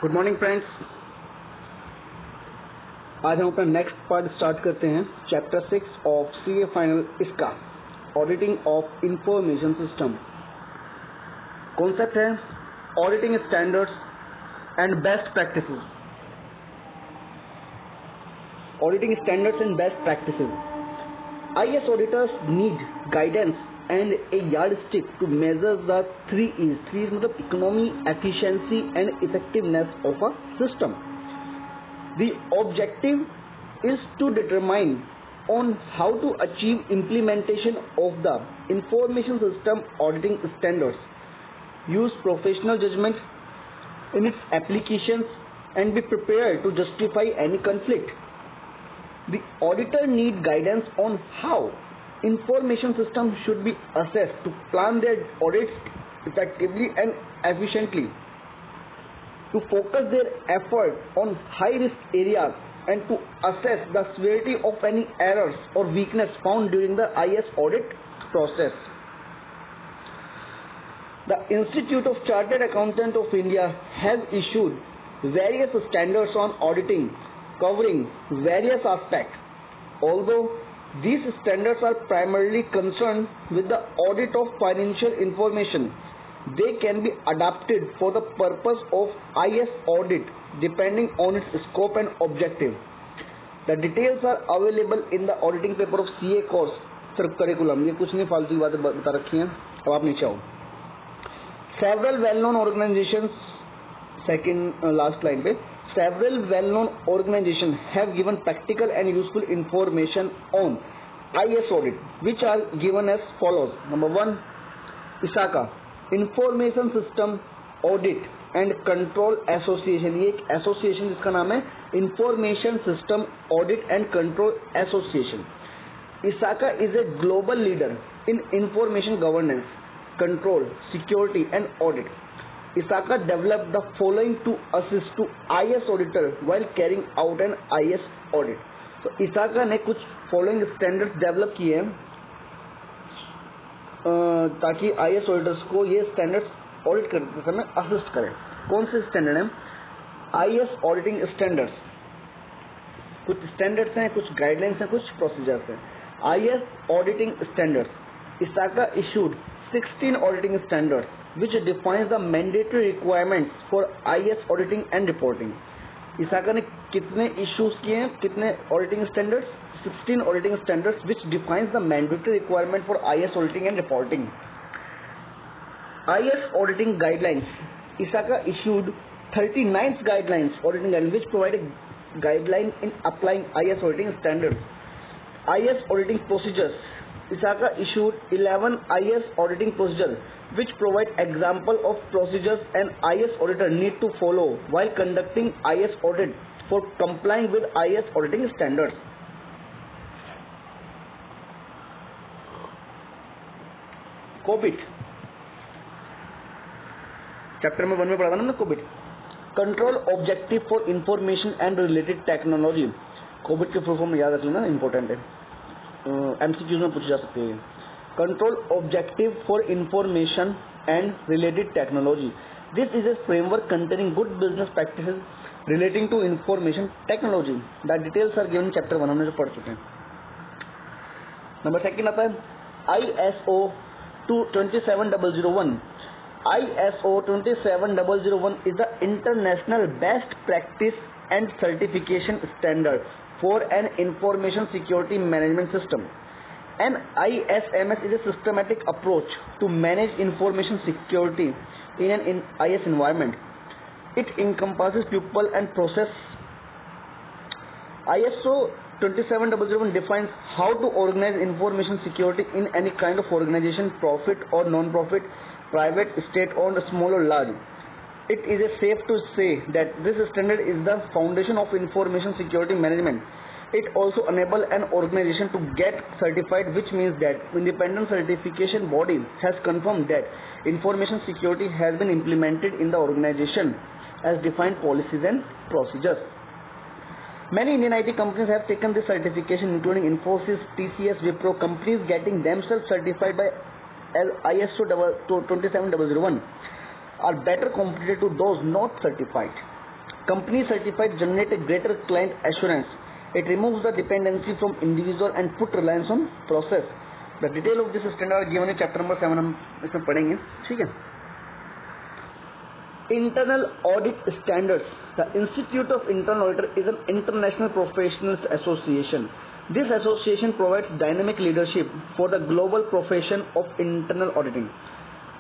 Good morning friends. आज हम अपना नेक्स्ट पार्ट स्टार्ट करते हैं। चैप्टर 6 ऑफ सीए फाइनल, इसका auditing of information system. Concept है auditing standards and best practices. Auditing standards and best practices. IS auditors need guidance and a yardstick to measure the 3 E's. 3 E's मतलब economy, efficiency and effectiveness of a system. The objective is to determine on how to achieve implementation of the information system auditing standards. Use professional judgment in its applications and be prepared to justify any conflict. The auditor need guidance on how information system should be assessed to plan their audits effectively and efficiently, to focus their effort on high risk areas and to assess the severity of any errors or weakness found during the IAS audit process. The Institute of Chartered Accountants of India has issued various standards on auditing covering various aspects. Although these standards are primarily concerned with the audit of financial information, they can be adapted for the purpose of IAS audit depending on its scope and objective. The details are available in the auditing paper of CA course curriculum. ये कुछ नहीं फालतू की बातें बता रखी हैं, अब आप नीचे आओ। Several well-known organizations, second last line पे, several well-known organizations have given practical and useful information on IAS audit, which are given as follows. Number 1, ISACA, Information System Audit and Control Association. ये एक association जिसका नाम है Information System Audit and Control Association. ISACA is a global leader in information governance, control, security and audit. ISACA developed the following to assist to IAS auditor while carrying out an IAS audit. तो ISACA ने कुछ following standards develop किए हैं ताकि IAS auditors को ये standards audit करते समय असिस्ट करें। कौन से स्टैंडर्ड हैं? IAS auditing standards. कुछ स्टैंडर्ड्स हैं, कुछ गाइडलाइंस हैं, कुछ प्रोसीजर्स हैं। IAS auditing standards. ISACA issued 16 auditing standards which defines the mandatory requirements for IAS auditing and reporting. ISACA ने कितने issues किए हैं, कितने auditing standards? 16 auditing standards which defines the mandatory requirement for IAS auditing and reporting. IAS auditing guidelines. ISACA issued 39 guidelines, auditing guidelines, which provide a guideline in applying IAS auditing standards. IAS auditing procedures. ISACA issued 11 IAS auditing procedures which provide example of procedures an IAS auditor need to follow while conducting IAS audit for complying with IAS auditing standards. COBIT chapter में 1 में पढ़ा था ना हमने COBIT, control objective for information and related technology. COBIT के full form याद रख लेना, इंपॉर्टेंट है, MCQs में पूछी जा सकती है। Control objective for information and related technology. This is a framework containing good business practices relating to information technology. The details are given chapter 1, हमने जो पढ़ चुके हैं। नंबर 2 आता है ISO 27001। ISO 27001 is the international best practice and certification standard for an information security management system. An ISMS is a systematic approach to manage information security in an IS environment. It encompasses people and process. ISO 27001 defines how to organize information security in any kind of organization, profit or non-profit, private, state-owned, small or large. It is safe to say that this standard is the foundation of information security management. It also enables an organization to get certified, which means that independent certification body has confirmed that information security has been implemented in the organization as defined policies and procedures. Many Indian IT companies have taken this certification, including Infosys, TCS, Wipro. Companies getting themselves certified by ISO 27001 are better competitive to those not certified. Company certified generate a greater client assurance. It removes the dependency from individual and put reliance on process. The detail of this standard are given in chapter number 7. हम इसमें पढ़ेंगे, ठीक है. Internal audit standards. The Institute of Internal Auditor is an international professionals association. This association provides dynamic leadership for the global profession of internal auditing.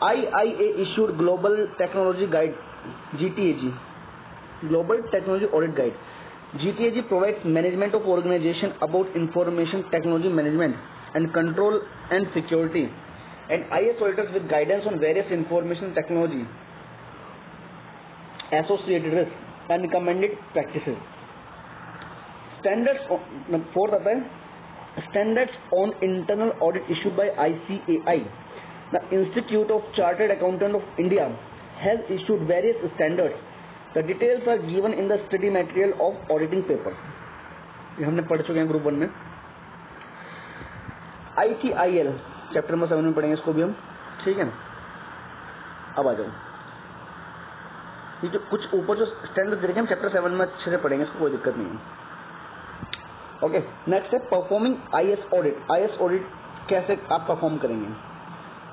IIA issued Global Technology Guide (GTAG), Global Technology Audit Guide. GTAG provides management of organization about information technology management and control and security, and IS auditors with guidance on various information technology associated risks and recommended practices. Standards on, fourth आता है standards on internal audit issued by ICAI. The Institute of Chartered Accountants of India has issued various standards. The details are given in the study material of auditing paper. ये हमने पढ़ चुके हैं group 1 में. ITIL chapter number 7 में पढ़ेंगे इसको भी हम, ठीक है. अब आ जाओ, ये जो कुछ ऊपर जो स्टैंडर्ड देखे हम चैप्टर 7 में अच्छे से पढ़ेंगे, इसको कोई दिक्कत नहीं है. ओके, नेक्स्ट है performing IS audit. IS audit कैसे आप परफॉर्म करेंगे?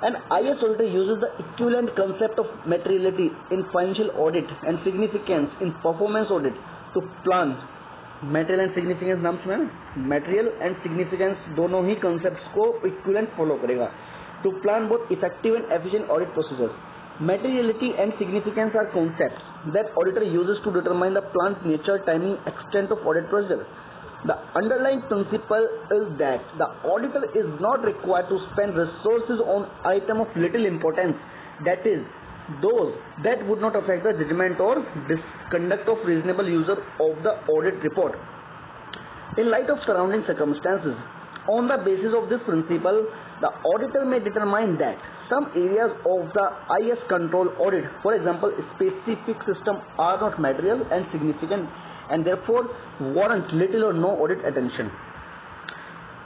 An IS auditor uses the equivalent concept of materiality in financial audit and significance in performance audit to plan. Material and significance नाम सुना है? Material and significance दोनों ही concepts को equivalent follow करेगा. To plan both effective and efficient audit procedures. Materiality and significance are concepts that auditor uses to determine the plan's nature, timing, extent of audit procedure. The underlying principle is that the auditor is not required to spend resources on item of little importance, that is, those that would not affect the judgment or conduct of reasonable user of the audit report. In light of surrounding circumstances, on the basis of this principle, the auditor may determine that some areas of the IS control audit, for example, specific system, are not material and significant and therefore warrant little or no audit attention.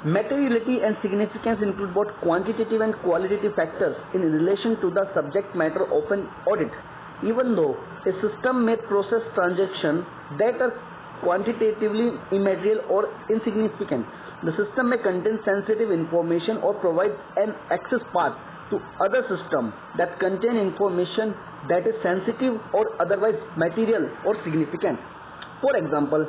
Materiality and significance include both quantitative and qualitative factors in relation to the subject matter of an audit. Even though a system may process transactions that are quantitatively immaterial or insignificant, the system may contain sensitive information or provide an access path to other systems that contain information that is sensitive or otherwise material or significant. For example,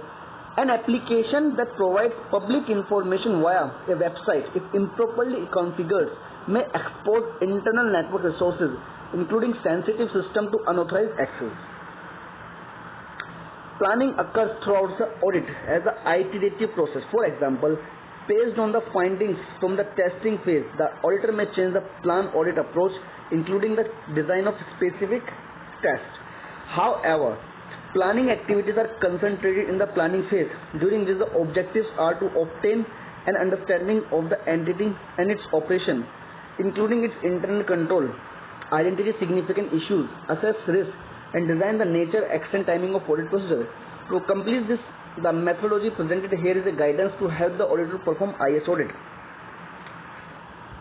an application that provides public information via a website, if improperly configured, may expose internal network resources, including sensitive system, to unauthorized access. Planning occurs throughout the audit as an iterative process. For example, based on the findings from the testing phase, the auditor may change the plan audit approach, including the design of specific tests. However, planning activities are concentrated in the planning phase, during which the objectives are to obtain an understanding of the entity and its operation, including its internal control, identify significant issues, assess risk, and design the nature, extent, timing of audit procedure. To complete this, the methodology presented here is a guidance to help the auditor perform IS audit.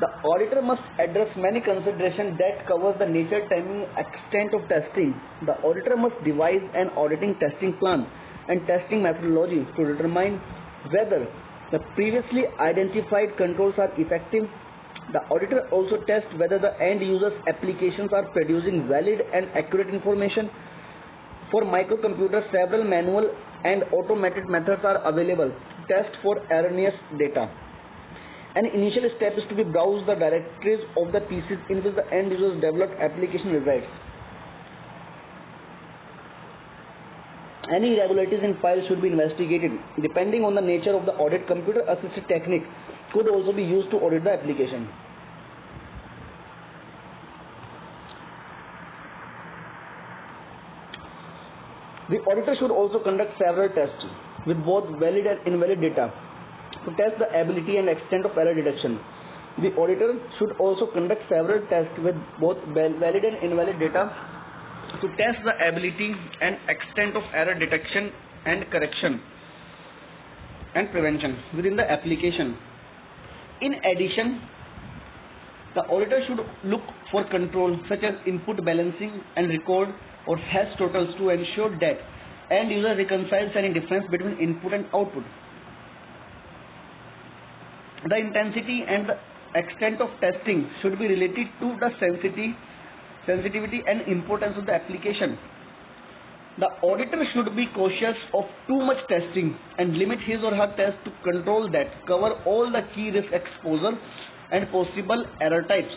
The auditor must address many considerations that covers the nature, timing, extent of testing. The auditor must devise an auditing testing plan and testing methodology to determine whether the previously identified controls are effective. The auditor also tests whether the end user's applications are producing valid and accurate information. For microcomputers, several manual and automated methods are available to test for erroneous data. An initial step is to be browse the directories of the PCs in which the end user's developed application resides. Any irregularities in files should be investigated. Depending on the nature of the audit, computer-assisted technique could also be used to audit the application. The auditor should also conduct several tests with both valid and invalid data to test the ability and extent of error detection. The auditor should also conduct several tests with both valid and invalid data to test the ability and extent of error detection and correction and prevention within the application. In addition, the auditor should look for control such as input balancing and record or hash totals to ensure that end user reconciles any difference between input and output. The intensity and the extent of testing should be related to the sensitivity and importance of the application. The auditor should be cautious of too much testing and limit his or her test to control that cover all the key risk exposure and possible error types.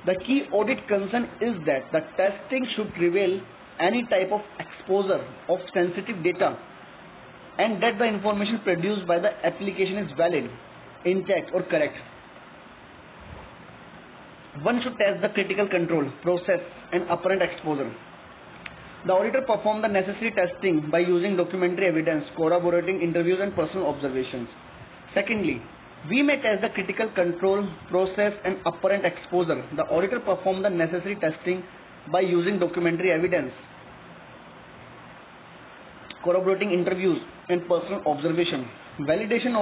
The key audit concern is that the testing should reveal any type of exposure of sensitive data and that the information produced by the application is valid, intact or correct. One should test the critical control, process and apparent exposure. The auditor performed the necessary testing by using documentary evidence, corroborating interviews and personal observations. Secondly, we may test the critical control, process and apparent exposure. The auditor performed the necessary testing by using documentary evidence, corroborating interviews and personal observation. Validation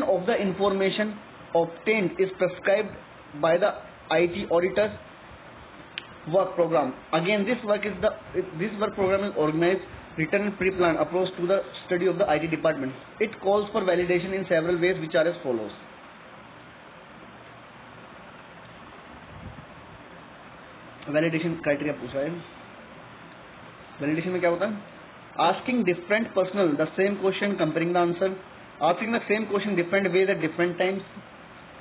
of the information obtained is prescribed by the IT auditor's work program. Again, this work program is organized, written and pre-planned approach to the study of the IT department. It calls for validation in several ways, which are as follows. Validation criteria पूछा है. Validation में क्या होता है? Asking different personnel the same question, comparing the answer, asking the same question different ways at different times,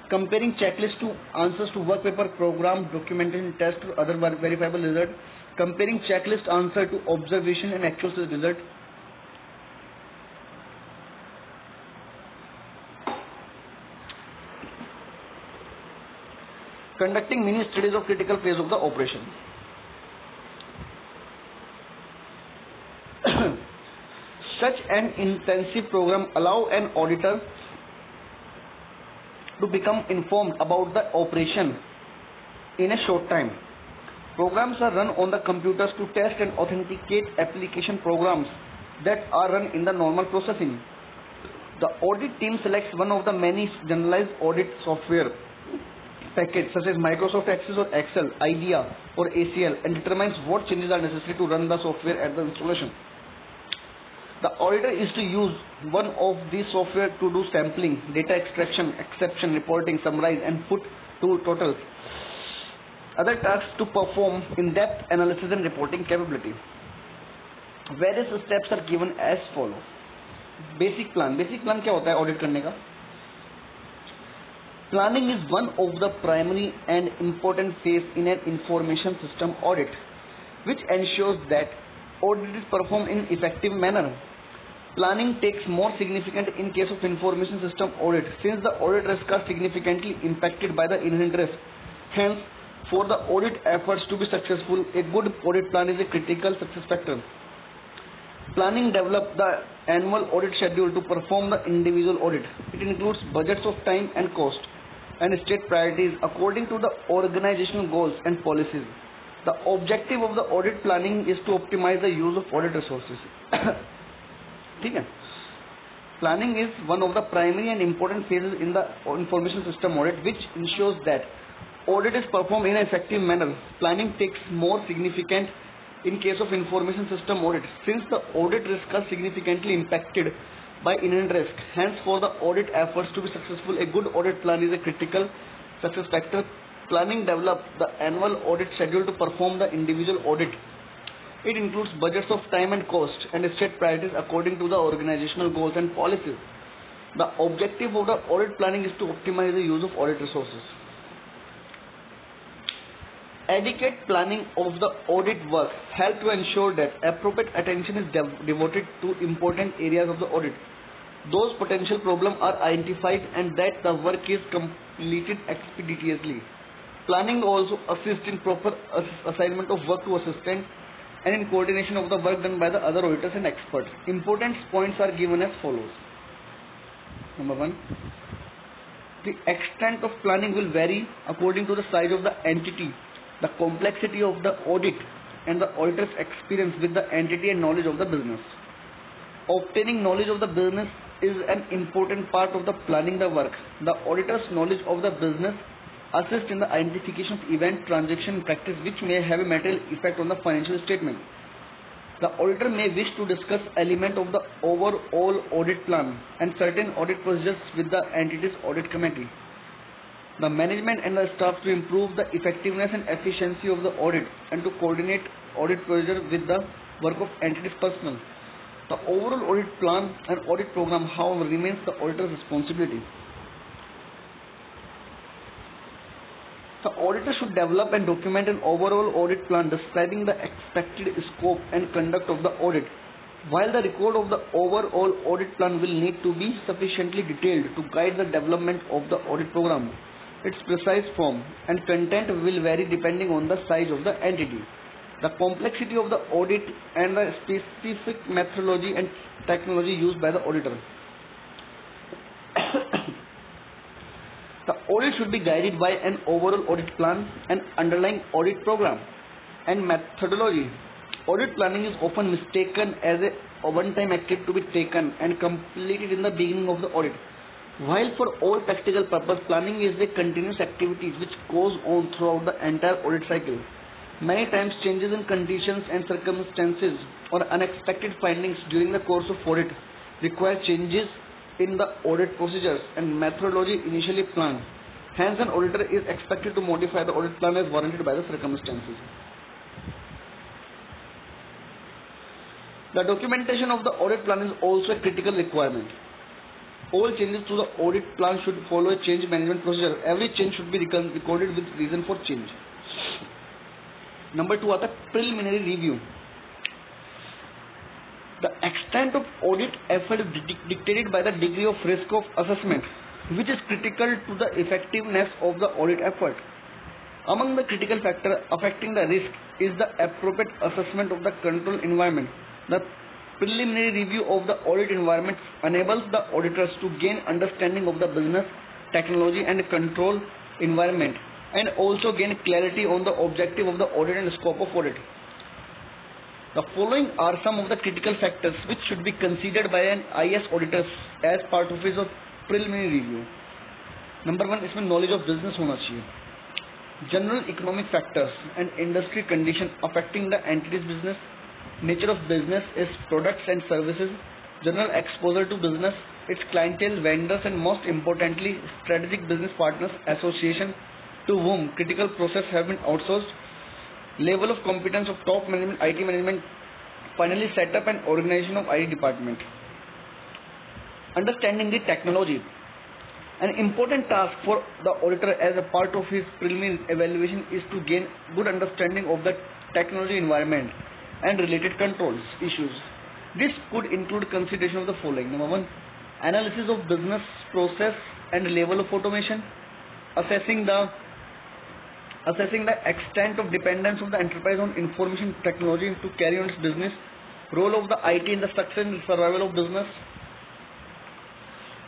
comparing checklist to answers to work paper, program, documentation, test or other verifiable result, comparing checklist answer to observation and actual result. Conducting mini studies of critical phase of the operation. Such an intensive program allow an auditor to become informed about the operation in a short time. Programs are run on the computers to test and authenticate application programs that are run in the normal processing. The audit team selects one of the many generalized audit software package such as Microsoft Access or Excel, IDEA or ACL and determines what changes are necessary to run the software at the installation. The auditor is to use one of these software to do sampling, data extraction, exception reporting, summarize and put to totals. Other tasks to perform in-depth analysis and reporting capability. Various steps are given as follow. Basic plan. Basic plan क्या होता है audit करने का? Planning is one of the primary and important phase in an information system audit, which ensures that audit is performed in effective manner. Planning takes more significant in case of information system audit since the audit risks are significantly impacted by the inherent risk. Hence, for the audit efforts to be successful, a good audit plan is a critical success factor. Planning develops the annual audit schedule to perform the individual audit. It includes budgets of time and cost and state priorities according to the organizational goals and policies. The objective of the audit planning is to optimize the use of audit resources. ठीक है? Planning is one of the primary and important phases in the information system audit, which ensures that audit is performed in an effective manner. Planning takes more significant in case of information system audit since the audit risks are significantly impacted by inherent risk. Hence, for the audit efforts to be successful, a good audit plan is a critical success factor. Planning develops the annual audit schedule to perform the individual audit. It includes budgets of time and cost and state priorities according to the organizational goals and policies. The objective of the audit planning is to optimize the use of audit resources. Adequate planning of the audit work helps to ensure that appropriate attention is devoted to important areas of the audit. Those potential problems are identified and that the work is completed expeditiously. Planning also assists in proper assignment of work to assistants and in coordination of the work done by the other auditors and experts. Important points are given as follows. Number 1. The extent of planning will vary according to the size of the entity, the complexity of the audit and the auditor's experience with the entity and knowledge of the business. Obtaining knowledge of the business is an important part of the planning the work. The auditor's knowledge of the business assist in the identification of event, transaction, practice which may have a material effect on the financial statement. The auditor may wish to discuss element of the overall audit plan and certain audit procedures with the entity's audit committee, the management and the staff to improve the effectiveness and efficiency of the audit and to coordinate audit procedure with the work of entity's personnel. The overall audit plan and audit program, however, remains the auditor's responsibility. The auditor should develop and document an overall audit plan describing the expected scope and conduct of the audit. While the record of the overall audit plan will need to be sufficiently detailed to guide the development of the audit program, its precise form and content will vary depending on the size of the entity, the complexity of the audit and the specific methodology and technology used by the auditor. The audit should be guided by an overall audit plan, an underlying audit program, and methodology. Audit planning is often mistaken as a one-time activity to be taken and completed in the beginning of the audit. While for all practical purposes, planning is a continuous activity which goes on throughout the entire audit cycle. Many times changes in conditions and circumstances or unexpected findings during the course of audit require changes in the audit procedures and methodology initially planned. Hence, an auditor is expected to modify the audit plan as warranted by the circumstances. The documentation of the audit plan is also a critical requirement. All changes to the audit plan should follow a change management procedure. Every change should be recorded with reason for change. Number 2 are the preliminary review. The extent of audit effort is dictated by the degree of risk of assessment, which is critical to the effectiveness of the audit effort. Among the critical factors affecting the risk is the appropriate assessment of the control environment. The preliminary review of the audit environment enables the auditors to gain understanding of the business, technology and control environment and also gain clarity on the objective of the audit and scope of audit. The following are some of the critical factors which should be considered by an IS auditor as part of his preliminary review. Number 1, इसमें knowledge of business होना चाहिए. General economic factors and industry condition affecting the entity's business, nature of business, its products and services, general exposure to business, its clientele, vendors and most importantly strategic business partners, association to whom critical process have been outsourced, level of competence of top management, IT management, finally set up an organization of IT department. Understanding the technology. An important task for the auditor as a part of his preliminary evaluation is to gain good understanding of the technology environment and related controls issues. This could include consideration of the following. Number 1, analysis of business process and level of automation, assessing the extent of dependence of the enterprise on information technology to carry on its business, role of the IT in the success and survival of business,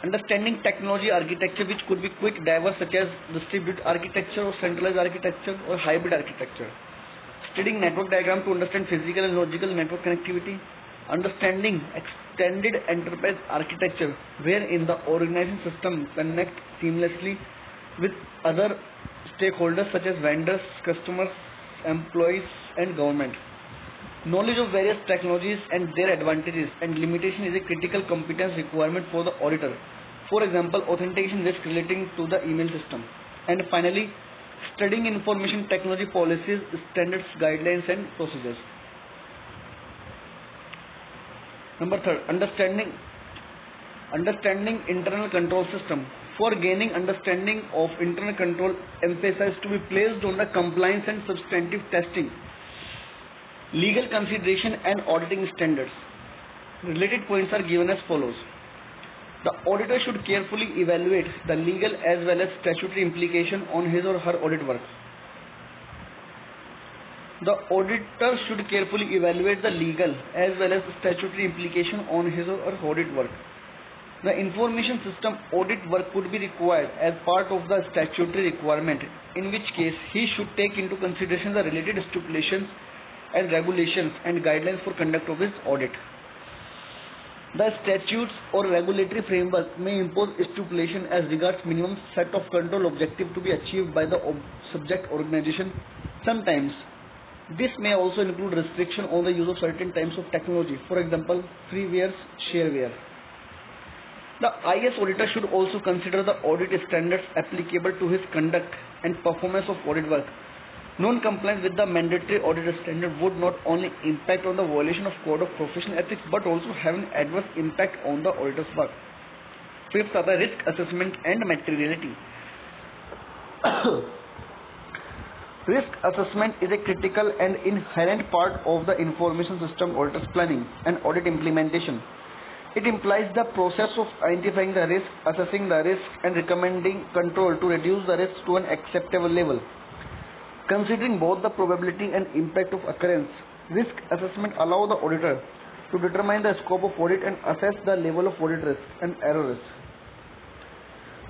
understanding technology architecture which could be quite diverse such as distributed architecture or centralized architecture or hybrid architecture, studying network diagram to understand physical and logical network connectivity, understanding extended enterprise architecture wherein the organization system connect seamlessly with other stakeholders such as vendors, customers, employees and government. Knowledge of various technologies and their advantages and limitations is a critical competence requirement for the auditor. For example, authentication risk relating to the email system. And finally, studying information technology policies, standards, guidelines and procedures. Number 3, understanding internal control system. For gaining understanding of internal control, emphasis to be placed on the compliance and substantive testing, legal consideration and auditing standards. Related points are given as follows. The auditor should carefully evaluate the legal as well as statutory implication on his or her audit work. The auditor should carefully evaluate the legal as well as statutory implication on his or her audit work. The information system audit work could be required as part of the statutory requirement, in which case he should take into consideration the related stipulations and regulations and guidelines for conduct of his audit. The statutes or regulatory framework may impose stipulation as regards minimum set of control objective to be achieved by the subject organization. Sometimes this may also include restriction on the use of certain types of technology, for example, freeware, shareware. The IS auditor should also consider the audit standards applicable to his conduct and performance of audit work. Non-compliance with the mandatory audit standard would not only impact on the violation of code of professional ethics but also have an adverse impact on the auditor's work. Fifth are the risk assessment and materiality. Risk assessment is a critical and inherent part of the information system auditor's planning and audit implementation. It implies the process of identifying the risk, assessing the risk, and recommending control to reduce the risk to an acceptable level. Considering both the probability and impact of occurrence, risk assessment allows the auditor to determine the scope of audit and assess the level of audit risk and error risk.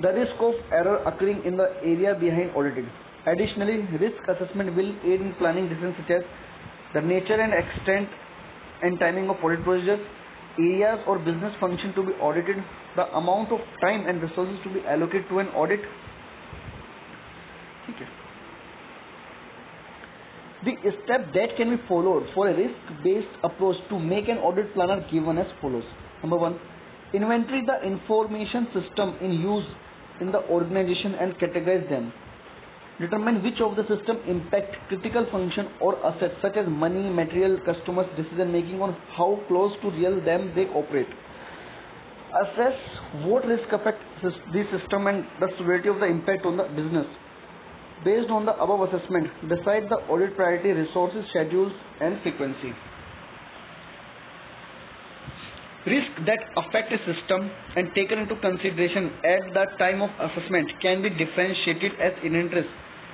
The risk of error occurring in the area behind auditing. Additionally, risk assessment will aid in planning decisions such as the nature and extent and timing of audit procedures, areas or business function to be audited, the amount of time and resources to be allocated to an audit. Okay. The step that can be followed for a risk-based approach to make an audit plan are given as follows. Number 1. Inventory the information system in use in the organization and categorize them. Determine which of the system impact critical function or assets such as money, material, customers, decision making on how close to real them they operate. Assess what risk affect the system and the severity of the impact on the business. Based on the above assessment, decide the audit priority, resources, schedules, and frequency. Risk that affect a system and taken into consideration at the time of assessment can be differentiated as inherent risk,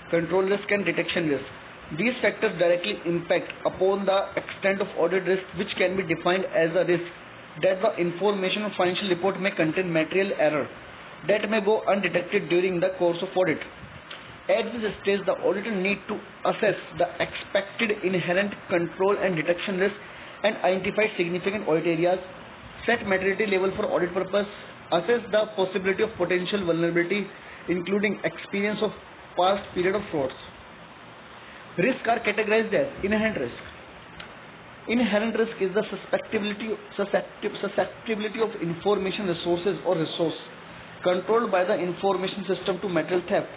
control risk, and detection risk. These factors directly impact upon the extent of audit risk, which can be defined as a risk that the information of financial report may contain material error that may go undetected during the course of audit. At this stage, the auditor needs to assess the expected inherent control and detection risk and identify significant audit areas, set maturity level for audit purpose, assess the possibility of potential vulnerability, including experience of past period of frauds. Risks are categorized as inherent risk. Inherent risk is the susceptibility of information resources or resource controlled by the information system to material theft,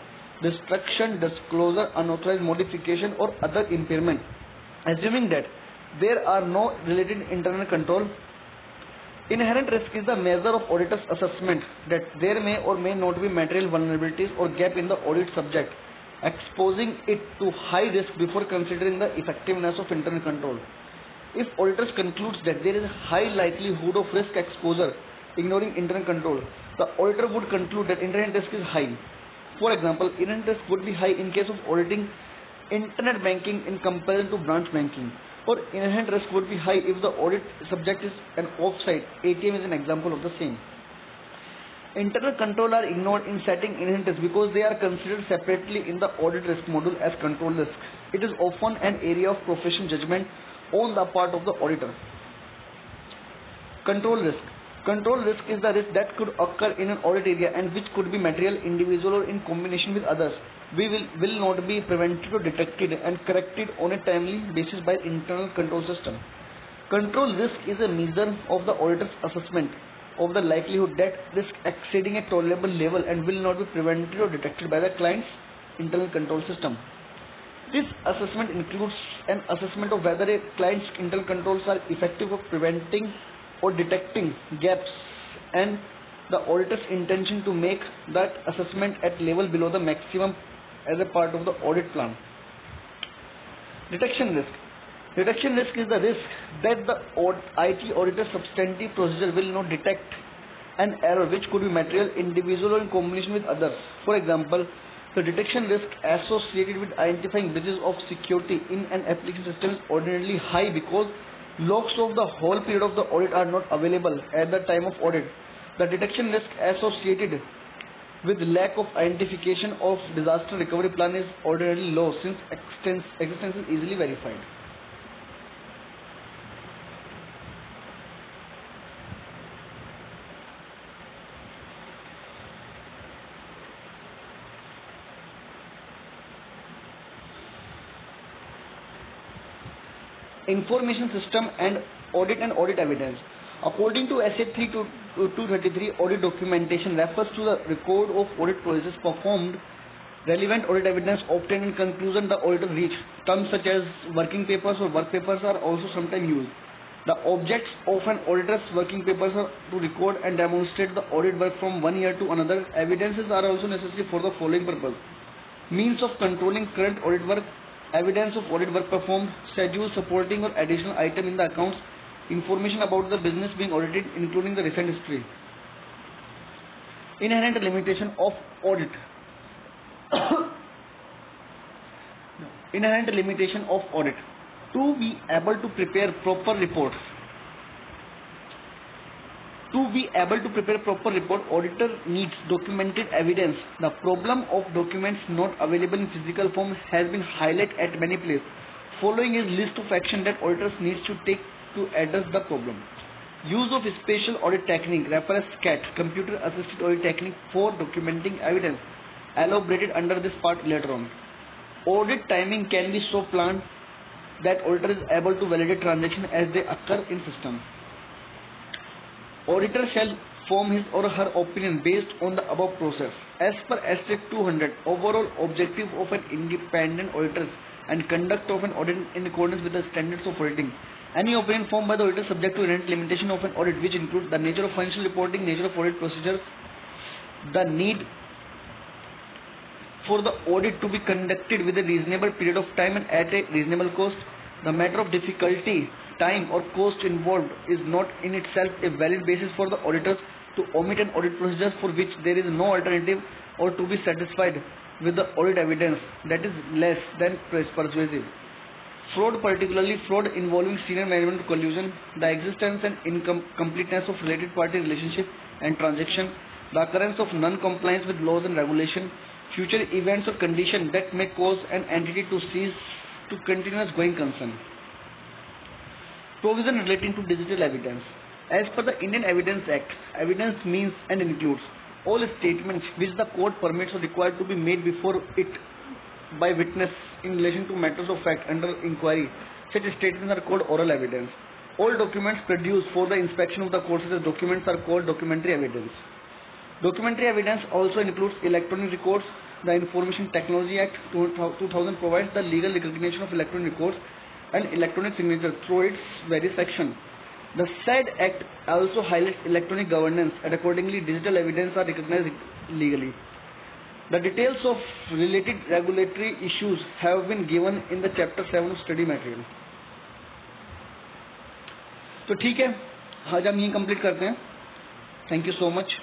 destruction, disclosure, unauthorized modification, or other impairment, assuming that there are no related internal control. Inherent risk is the measure of auditor's assessment that there may or may not be material vulnerabilities or gap in the audit subject, exposing it to high risk before considering the effectiveness of internal control. If auditors concludes that there is a high likelihood of risk exposure, ignoring internal control, the auditor would conclude that inherent risk is high. For example, inherent risk would be high in case of auditing internet banking in comparison to branch banking, or inherent risk would be high if the audit subject is an off-site. ATM is an example of the same. Internal control are ignored in setting inherent risk because they are considered separately in the audit risk module as control risk. It is often an area of professional judgment on the part of the auditor. Control risk. Control risk is the risk that could occur in an audit area and which could be material, individual, or in combination with others. We will not be prevented or detected and corrected on a timely basis by internal control system. Control risk is a measure of the auditor's assessment of the likelihood that risk exceeding a tolerable level and will not be prevented or detected by the client's internal control system. This assessment includes an assessment of whether a client's internal controls are effective of preventing or detecting gaps and the auditor's intention to make that assessment at level below the maximum as a part of the audit plan. Detection risk. Detection risk is the risk that the IT auditor substantive procedure will not detect an error which could be material, individual, or in combination with others. For example, the detection risk associated with identifying breaches of security in an application system is ordinarily high because logs of the whole period of the audit are not available at the time of audit. The detection risk associated with lack of identification of disaster recovery plan is ordinarily low since existence is easily verified. Information system and audit evidence. According to SA 233, audit documentation refers to the record of audit processes performed, relevant audit evidence obtained, and conclusion the auditor reached. Terms such as working papers or work papers are also sometimes used. The objects of an auditor's working papers are to record and demonstrate the audit work from one year to another. Evidences are also necessary for the following purpose: means of controlling current audit work, evidence of audit work performed, schedule supporting or additional item in the accounts, information about the business being audited including the recent history. Inherent limitation of audit. Inherent limitation of audit. To be able to prepare proper reports. To be able to prepare proper report, auditor needs documented evidence. The problem of documents not available in physical form has been highlighted at many places. Following is list of action that auditors needs to take to address the problem. Use of special audit technique, refer as CAT, computer assisted audit technique, for documenting evidence, elaborated under this part later on. Audit timing can be so planned that auditor is able to validate transactions as they occur in system. Auditor shall form his or her opinion based on the above process. As per Asterisk 200, overall objective of an independent auditor and conduct of an audit in accordance with the standards of auditing. Any opinion formed by the auditor subject to inherent limitation of an audit, which include the nature of financial reporting, nature of audit procedures, the need for the audit to be conducted with a reasonable period of time and at a reasonable cost. The matter of difficulty, time or cost involved is not in itself a valid basis for the auditors to omit an audit procedure for which there is no alternative, or to be satisfied with the audit evidence that is less than persuasive. Fraud, particularly fraud involving senior management collusion, the existence and incompleteness of related party relationship and transaction, the occurrence of non-compliance with laws and regulation, future events or conditions that may cause an entity to cease to continue as going concern. Provision relating to digital evidence. As per the Indian Evidence Act, evidence means and includes all statements which the court permits or required to be made before it by witness in relation to matters of fact under inquiry. Such statements are called oral evidence. All documents produced for the inspection of the court, such as documents, are called documentary evidence. Documentary evidence also includes electronic records. The Information Technology Act 2000 provides the legal recognition of electronic records and electronic signature through its various sections. The said Act also highlights electronic governance, and accordingly digital evidence are recognized legally. The details of related regulatory issues have been given in the chapter 7 of study material. तो ठीक है, आज हम यही complete करते हैं. Thank you so much.